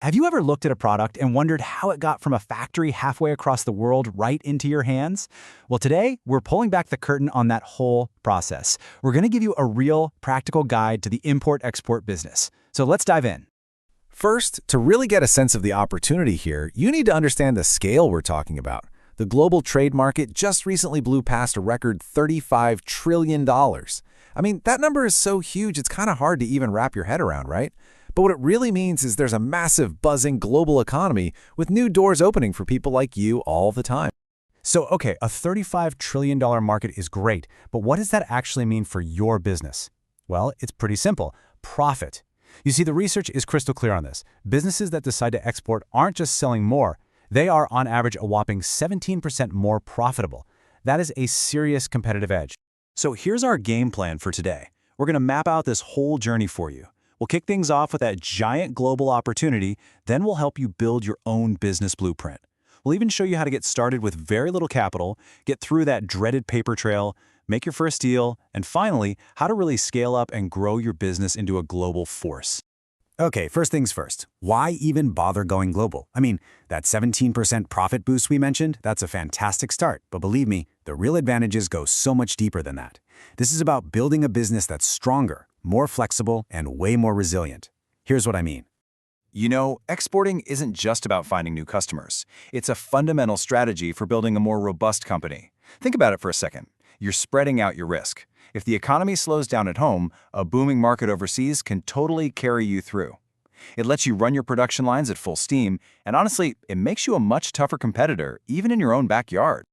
Have you ever looked at a product and wondered how it got from a factory halfway across the world right into your hands? Well, today, we're pulling back the curtain on that whole process. We're going to give you a real, practical guide to the import-export business. So let's dive in. First, to really get a sense of the opportunity here, you need to understand the scale we're talking about. The global trade market just recently blew past a record $35 trillion. I mean, that number is so huge, it's kind of hard to even wrap your head around, right? But what it really means is there's a massive, buzzing global economy with new doors opening for people like you all the time. So, okay, a $35 trillion market is great, but what does that actually mean for your business? Well, it's pretty simple. Profit. You see, the research is crystal clear on this. Businesses that decide to export aren't just selling more. They are, on average, a whopping 17% more profitable. That is a serious competitive edge. So here's our game plan for today. We're going to map out this whole journey for you. We'll kick things off with that giant global opportunity, then we'll help you build your own business blueprint. We'll even show you how to get started with very little capital, get through that dreaded paper trail, make your first deal, and finally, how to really scale up and grow your business into a global force. Okay, first things first. Why even bother going global? I mean, that 17% profit boost we mentioned, that's a fantastic start. But believe me, the real advantages go so much deeper than that. This is about building a business that's stronger, more flexible, and way more resilient. Here's what I mean. You know, exporting isn't just about finding new customers. It's a fundamental strategy for building a more robust company. Think about it for a second. You're spreading out your risk. If the economy slows down at home, a booming market overseas can totally carry you through. It lets you run your production lines at full steam, and honestly, it makes you a much tougher competitor, even in your own backyard.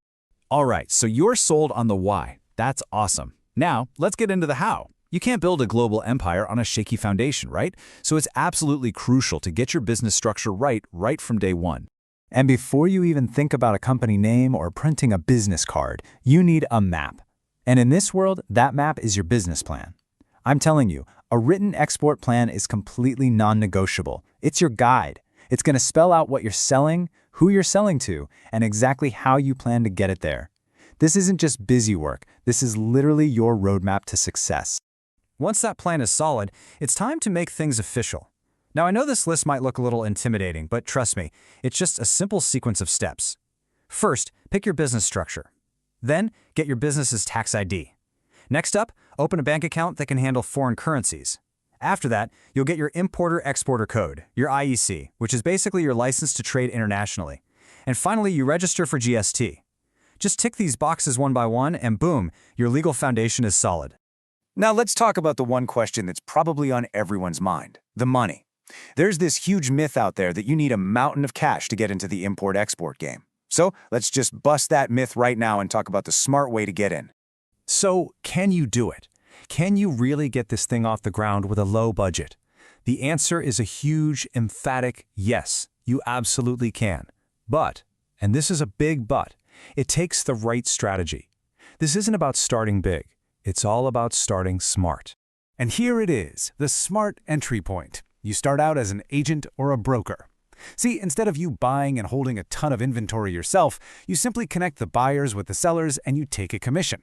All right, so you're sold on the why. That's awesome. Now, let's get into the how. You can't build a global empire on a shaky foundation, right? So it's absolutely crucial to get your business structure right from day one. And before you even think about a company name or printing a business card, you need a map. And in this world, that map is your business plan. I'm telling you, a written export plan is completely non-negotiable. It's your guide. It's going to spell out what you're selling, who you're selling to, and exactly how you plan to get it there. This isn't just busy work. This is literally your roadmap to success. Once that plan is solid, it's time to make things official. Now, I know this list might look a little intimidating, but trust me, it's just a simple sequence of steps. First, pick your business structure. Then, get your business's tax ID. Next up, open a bank account that can handle foreign currencies. After that, you'll get your Importer-Exporter Code, your IEC, which is basically your license to trade internationally. And finally, you register for GST. Just tick these boxes one by one, and boom, your legal foundation is solid. Now let's talk about the one question that's probably on everyone's mind, the money. There's this huge myth out there that you need a mountain of cash to get into the import-export game. So let's just bust that myth right now and talk about the smart way to get in. So, can you do it? Can you really get this thing off the ground with a low budget? The answer is a huge, emphatic yes, you absolutely can. But, and this is a big but, it takes the right strategy. This isn't about starting big. It's all about starting smart. And here it is, the smart entry point. You start out as an agent or a broker. See, instead of you buying and holding a ton of inventory yourself, you simply connect the buyers with the sellers and you take a commission.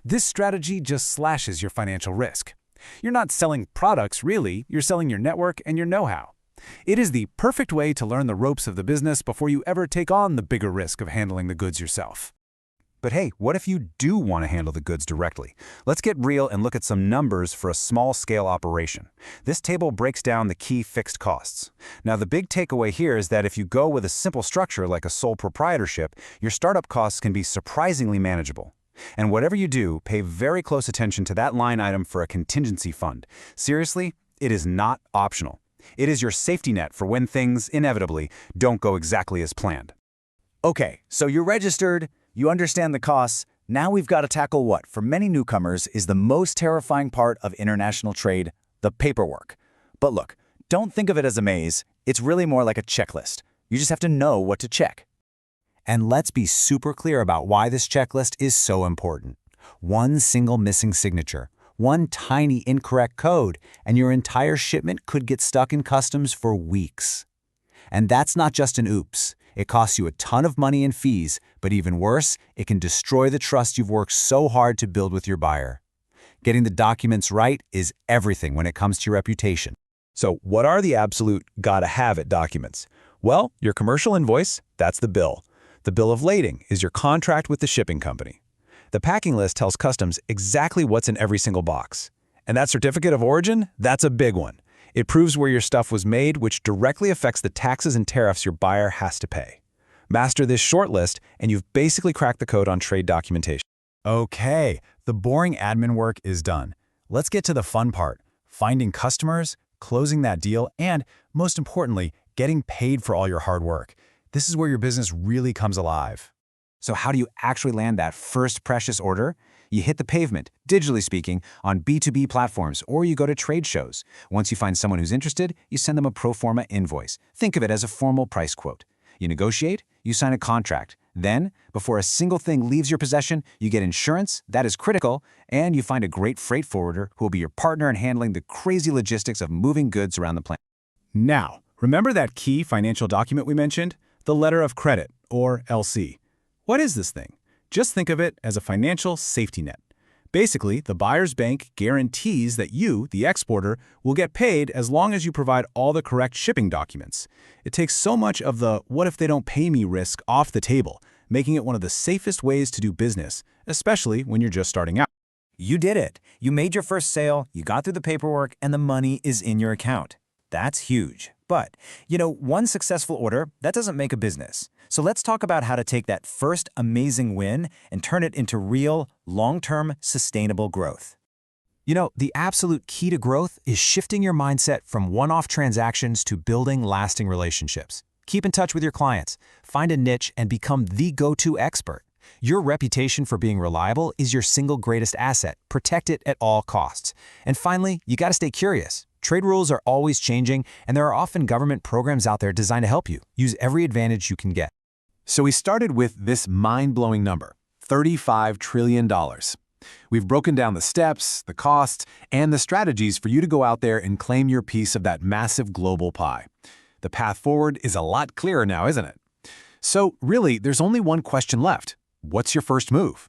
This strategy just slashes your financial risk. You're not selling products, really. You're selling your network and your know-how. It is the perfect way to learn the ropes of the business before you ever take on the bigger risk of handling the goods yourself. But hey, what if you do want to handle the goods directly? Let's get real and look at some numbers for a small-scale operation. This table breaks down the key fixed costs. Now, the big takeaway here is that if you go with a simple structure like a sole proprietorship, your startup costs can be surprisingly manageable. And whatever you do, pay very close attention to that line item for a contingency fund. Seriously, it is not optional. It is your safety net for when things, inevitably, don't go exactly as planned. Okay, so you're registered, you understand the costs. Now we've got to tackle what, for many newcomers, is the most terrifying part of international trade, the paperwork. But look, don't think of it as a maze. It's really more like a checklist. You just have to know what to check. And let's be super clear about why this checklist is so important. One single missing signature, one tiny incorrect code, and your entire shipment could get stuck in customs for weeks. And that's not just an oops. It costs you a ton of money in fees, but even worse, it can destroy the trust you've worked so hard to build with your buyer. Getting the documents right is everything when it comes to your reputation. So what are the absolute gotta-have-it documents? Well, your commercial invoice, that's the bill. The bill of lading is your contract with the shipping company. The packing list tells customs exactly what's in every single box. And that certificate of origin, that's a big one. It proves where your stuff was made, which directly affects the taxes and tariffs your buyer has to pay. Master this short list, and you've basically cracked the code on trade documentation. Okay, the boring admin work is done. Let's get to the fun part, finding customers, closing that deal, and, most importantly, getting paid for all your hard work. This is where your business really comes alive. So how do you actually land that first precious order? You hit the pavement, digitally speaking, on B2B platforms, or you go to trade shows. Once you find someone who's interested, you send them a pro forma invoice. Think of it as a formal price quote. You negotiate, you sign a contract. Then, before a single thing leaves your possession, you get insurance, that is critical, and you find a great freight forwarder who will be your partner in handling the crazy logistics of moving goods around the planet. Now, remember that key financial document we mentioned? The letter of credit, or LC. What is this thing? Just think of it as a financial safety net. Basically, the buyer's bank guarantees that you, the exporter, will get paid as long as you provide all the correct shipping documents. It takes so much of the what if they don't pay me risk off the table, making it one of the safest ways to do business, especially when you're just starting out. You did it. You made your first sale, you got through the paperwork, and the money is in your account. That's huge. But, one successful order, that doesn't make a business. So let's talk about how to take that first amazing win and turn it into real, long-term, sustainable growth. The absolute key to growth is shifting your mindset from one-off transactions to building lasting relationships. Keep in touch with your clients, find a niche, and become the go-to expert. Your reputation for being reliable is your single greatest asset. Protect it at all costs. And finally, you got to stay curious. Trade rules are always changing, and there are often government programs out there designed to help you. Use every advantage you can get. So we started with this mind-blowing number, $35 trillion. We've broken down the steps, the costs, and the strategies for you to go out there and claim your piece of that massive global pie. The path forward is a lot clearer now, isn't it? So really, there's only one question left. What's your first move?